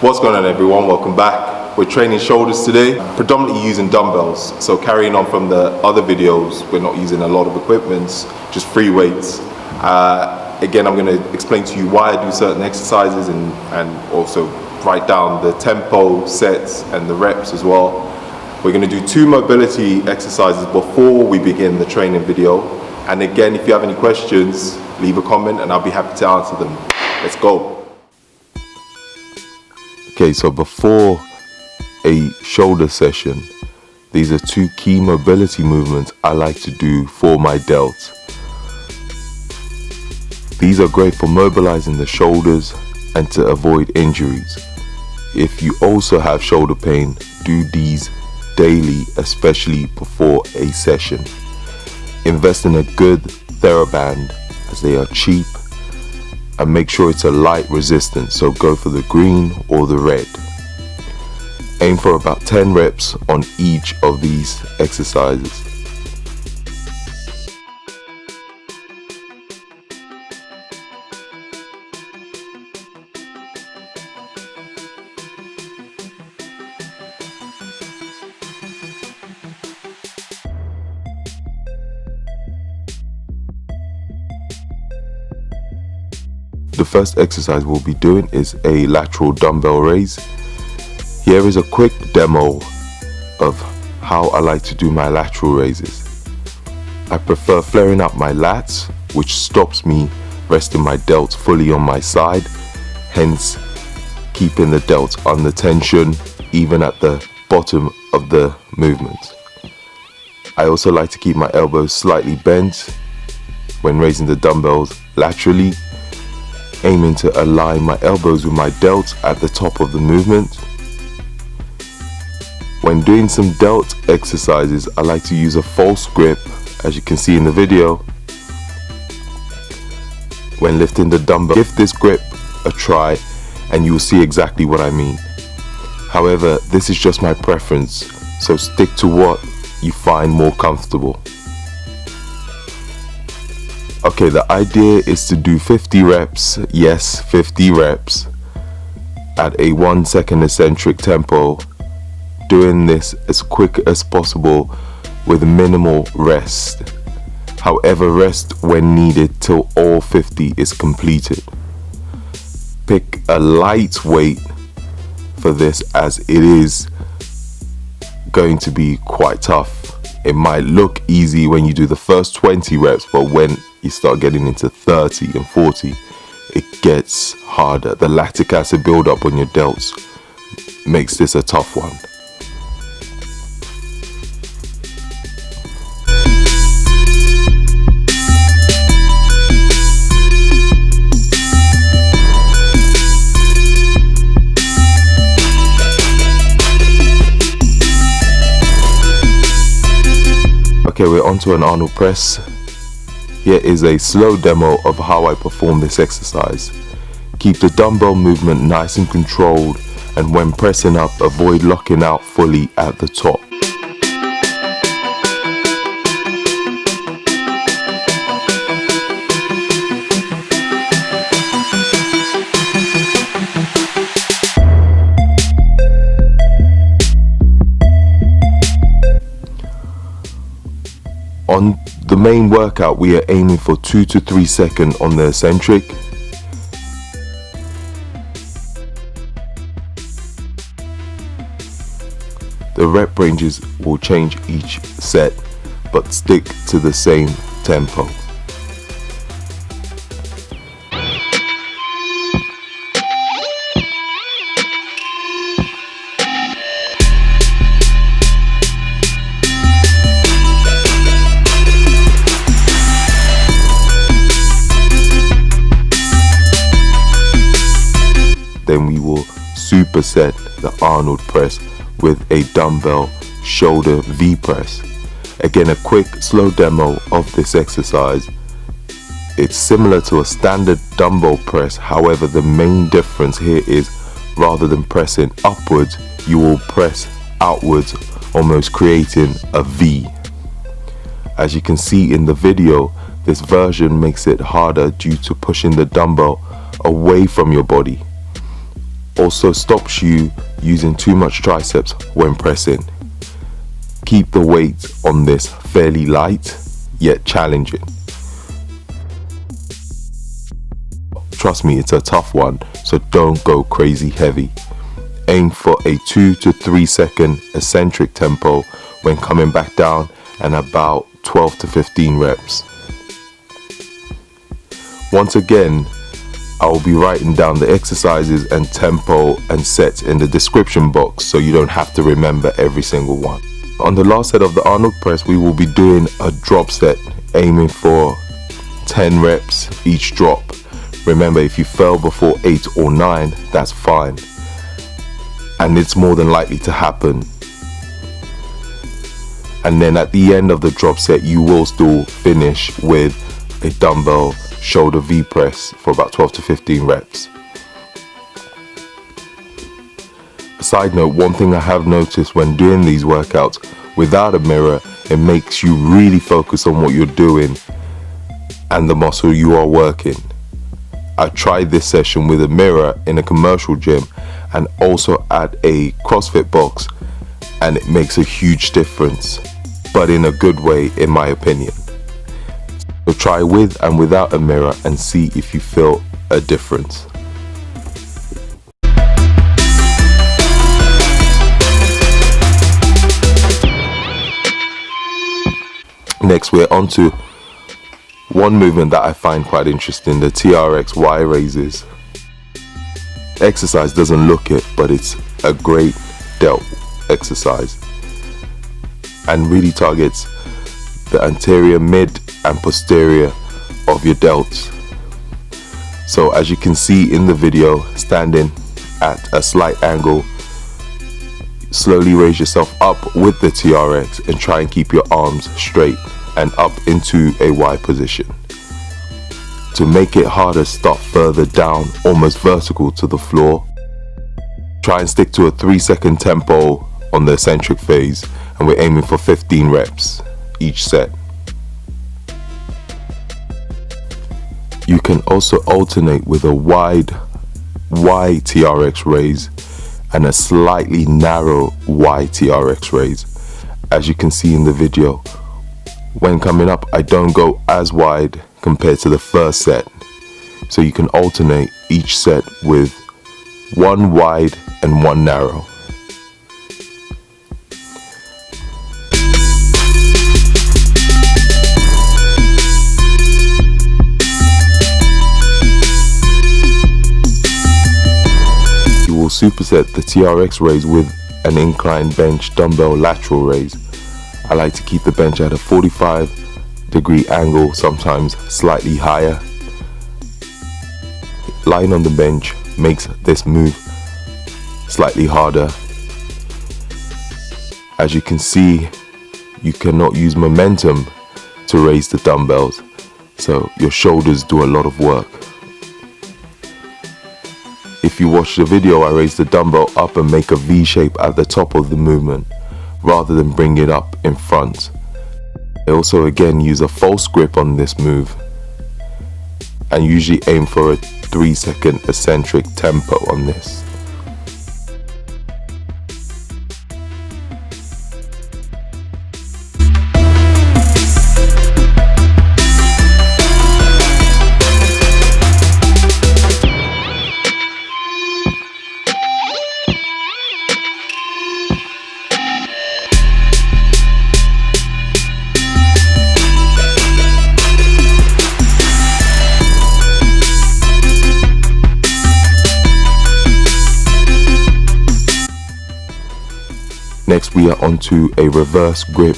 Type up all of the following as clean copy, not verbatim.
What's going on, everyone? Welcome back. We're training shoulders today, predominantly using dumbbells. So carrying on from the other videos, we're not using a lot of equipment, just free weights. Again, I'm going to explain to you why I do certain exercises and also write down the tempo, sets and the reps as well. We're going to do 2 mobility exercises before we begin the training video. And again, if you have any questions, leave a comment and I'll be happy to answer them. Let's go. Okay, so before a shoulder session, these are 2 key mobility movements I like to do for my delts. These are great for mobilizing the shoulders and to avoid injuries. If you also have shoulder pain, do these daily, especially before a session. Invest in a good TheraBand as they are cheap, and make sure it's a light resistance, so go for the green or the red. Aim for about 10 reps on each of these exercises. The first exercise we'll be doing is a lateral dumbbell raise. Here is a quick demo of how I like to do my lateral raises. I prefer flaring up my lats, which stops me resting my delts fully on my side, hence keeping the delts under tension even at the bottom of the movement. I also like to keep my elbows slightly bent when raising the dumbbells laterally, aiming to align my elbows with my delts at the top of the movement. When doing some delt exercises, I like to use a false grip, as you can see in the video. When lifting the dumbbell, give this grip a try and you will see exactly what I mean. However, this is just my preference, so stick to what you find more comfortable. Okay, the idea is to do 50 reps, yes, 50 reps, at a 1 second eccentric tempo, doing this as quick as possible with minimal rest. However, rest when needed till all 50 is completed. Pick a light weight for this, as it is going to be quite tough. It might look easy when you do the first 20 reps, but when you start getting into 30 and 40, it gets harder. The lactic acid buildup on your delts makes this a tough one. Okay, we're onto an Arnold press. Here is a slow demo of how I perform this exercise. Keep the dumbbell movement nice and controlled, and when pressing up, avoid locking out fully at the top. On the main workout, we are aiming for 2 to 3 seconds on the eccentric. The rep ranges will change each set, but stick to the same tempo. Then we will superset the Arnold press with a dumbbell shoulder V press. Again, a quick slow demo of this exercise. It's similar to a standard dumbbell press, however the main difference here is rather than pressing upwards, you will press outwards, almost creating a V. As you can see in the video, this version makes it harder due to pushing the dumbbell away from your body. also stops you using too much triceps when pressing. Keep the weight on this fairly light yet challenging. Trust me, it's a tough one, so don't go crazy heavy. Aim for a 2 to 3 second eccentric tempo when coming back down, and about 12 to 15 reps. Once again, I will be writing down the exercises and tempo and sets in the description box so you don't have to remember every single one. On the last set of the Arnold press, we will be doing a drop set, aiming for 10 reps each drop. Remember, if you fell before 8 or 9, that's fine, and it's more than likely to happen. And then at the end of the drop set, you will still finish with a dumbbell shoulder V press for about 12 to 15 reps. Side note, one thing I have noticed when doing these workouts without a mirror, it makes you really focus on what you're doing and the muscle you are working. I tried this session with a mirror in a commercial gym and also at a CrossFit box, and it makes a huge difference, but in a good way in my opinion. So try with and without a mirror and see if you feel a difference. Next, we're on to one movement that I find quite interesting, the TRX Y raises. Exercise doesn't look it, but it's a great delt exercise and really targets the anterior, mid and posterior of your delts. So as you can see in the video, standing at a slight angle, slowly raise yourself up with the TRX and try and keep your arms straight and up into a Y position. To make it harder, start further down, almost vertical to the floor. Try and stick to a 3-second tempo on the eccentric phase, and we're aiming for 15 reps each set. You can also alternate with a wide Y TRX raise and a slightly narrow Y TRX raise. As you can see in the video, when coming up, I don't go as wide compared to the first set, so you can alternate each set with one wide and one narrow. You will superset the TRX raise with an incline bench dumbbell lateral raise. I like to keep the bench at a 45-degree angle, sometimes slightly higher. Lying on the bench makes this move slightly harder. As you can see, you cannot use momentum to raise the dumbbells, so your shoulders do a lot of work. If you watch the video, I raise the dumbbell up and make a V shape at the top of the movement, rather than bring it up in front. I also again use a false grip on this move and usually aim for a 3-second eccentric tempo on this. Next, we are onto a reverse grip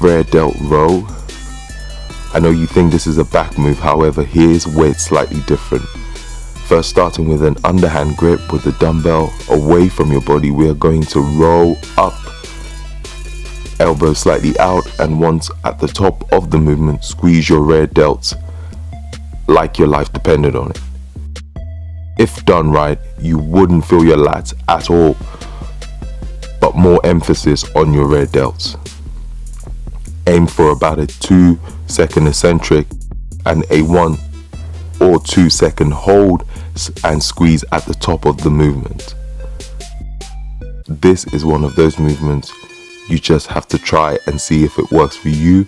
rear delt row. I know you think this is a back move, however, here's where it's slightly different. First, starting with an underhand grip with the dumbbell away from your body, we are going to roll up, elbow slightly out, and once at the top of the movement, squeeze your rear delts like your life depended on it. If done right, you wouldn't feel your lats at all, but more emphasis on your rear delts. Aim for about a 2-second eccentric and a 1 or 2 second hold, and squeeze at the top of the movement. This is one of those movements you just have to try and see if it works for you.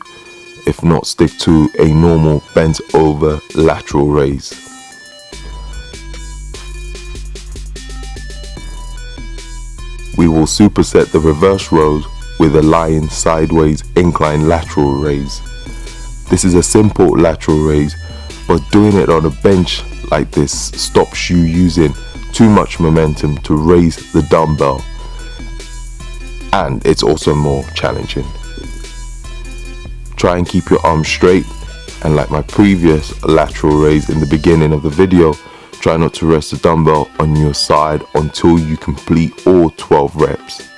If not, stick to a normal bent over lateral raise. We will superset the reverse rows with a lying sideways incline lateral raise. This is a simple lateral raise, but doing it on a bench like this stops you using too much momentum to raise the dumbbell, and it's also more challenging. Try and keep your arms straight, and like my previous lateral raise in the beginning of the video, try not to rest the dumbbell on your side until you complete all 12 reps.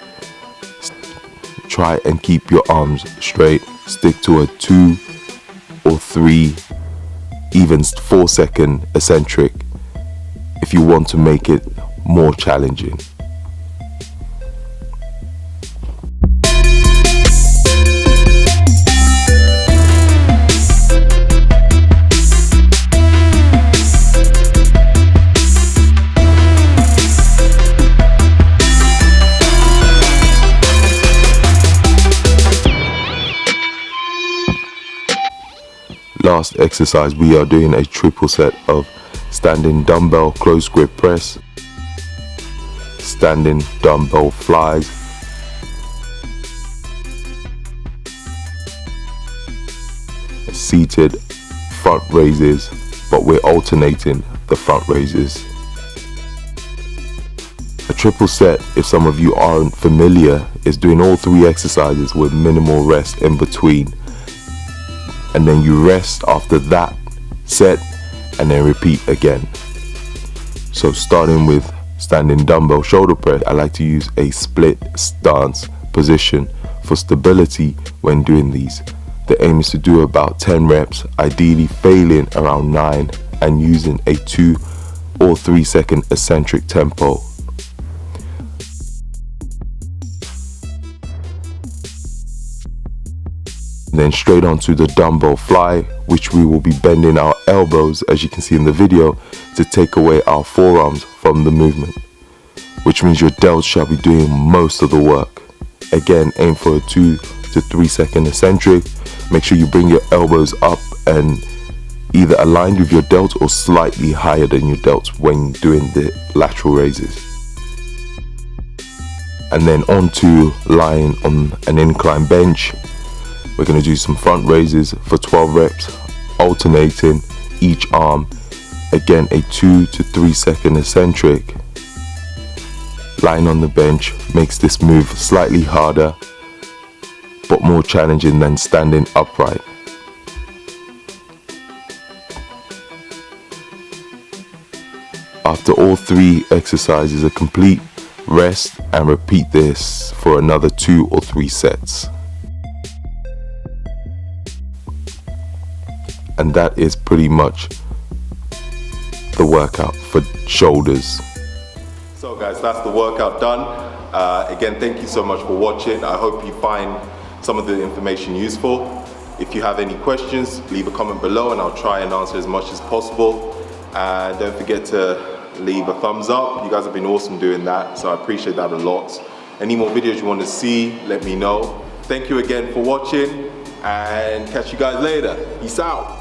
Try and keep your arms straight. Stick to a 2 or 3, even 4-second eccentric if you want to make it more challenging. Last exercise, we are doing a triple set of standing dumbbell close grip press, standing dumbbell flies, seated front raises, but we're alternating the front raises. A triple set, if some of you aren't familiar, is doing all 3 exercises with minimal rest in between, and then you rest after that set and then repeat again. So starting with standing dumbbell shoulder press, I like to use a split stance position for stability when doing these. The aim is to do about 10 reps, ideally failing around 9 and using a 2 or 3 second eccentric tempo. Then straight onto the dumbbell fly, which we will be bending our elbows, as you can see in the video, to take away our forearms from the movement, which means your delts shall be doing most of the work. Again, aim for a 2 to 3 second eccentric. Make sure you bring your elbows up and either aligned with your delts or slightly higher than your delts when doing the lateral raises. And then onto lying on an incline bench. We're going to do some front raises for 12 reps, alternating each arm. Again, a 2 to 3 second eccentric. Lying on the bench makes this move slightly harder, but more challenging than standing upright. After all 3 exercises are complete, rest and repeat this for another 2 or 3 sets. And that is pretty much the workout for shoulders. So guys, that's the workout done. Again, thank you so much for watching. I hope you find some of the information useful. If you have any questions, leave a comment below and I'll try and answer as much as possible. And don't forget to leave a thumbs up. You guys have been awesome doing that, so I appreciate that a lot. Any more videos you want to see, let me know. Thank you again for watching and catch you guys later. Peace out.